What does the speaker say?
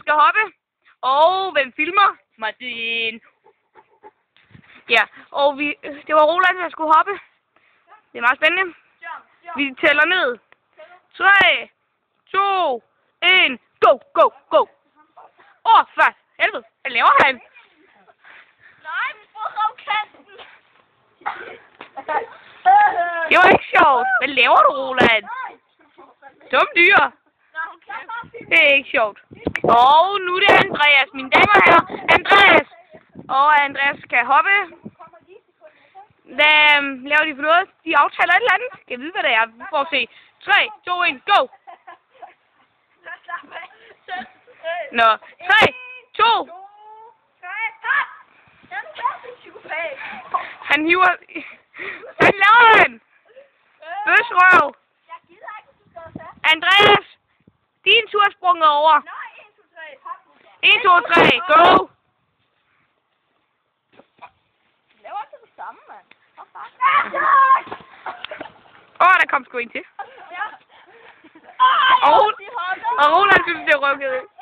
skal hoppe. Og hvem filmer? Martin. Ja, og det var Roland, der skulle hoppe. Det er meget spændende. Vi tæller ned. 3, 2, 1, go, go, go. For helvede. Hvad laver han? Nej, vi får ravkanten. Det var ikke sjovt. Hvad laver du, Roland? Dum dyr. Det er ikke sjovt. Og nu er det Andreas, mine damer og herrer. Andreas. Og Andreas skal hoppe. Hvad laver de for noget? De aftaler et eller andet. Jeg ved, hvad det er. Vi får se. 3, 2, 1, go! Nå. 3, 2. Han hiver... Hvad laver han? Bøsrøv. Andreas. Din tur er sprunget over. 1, 2, 3. Go! Laver ikke det samme, mand. Der kom sgu en til. Ja. Og Roland synes, det er røvkedeligt.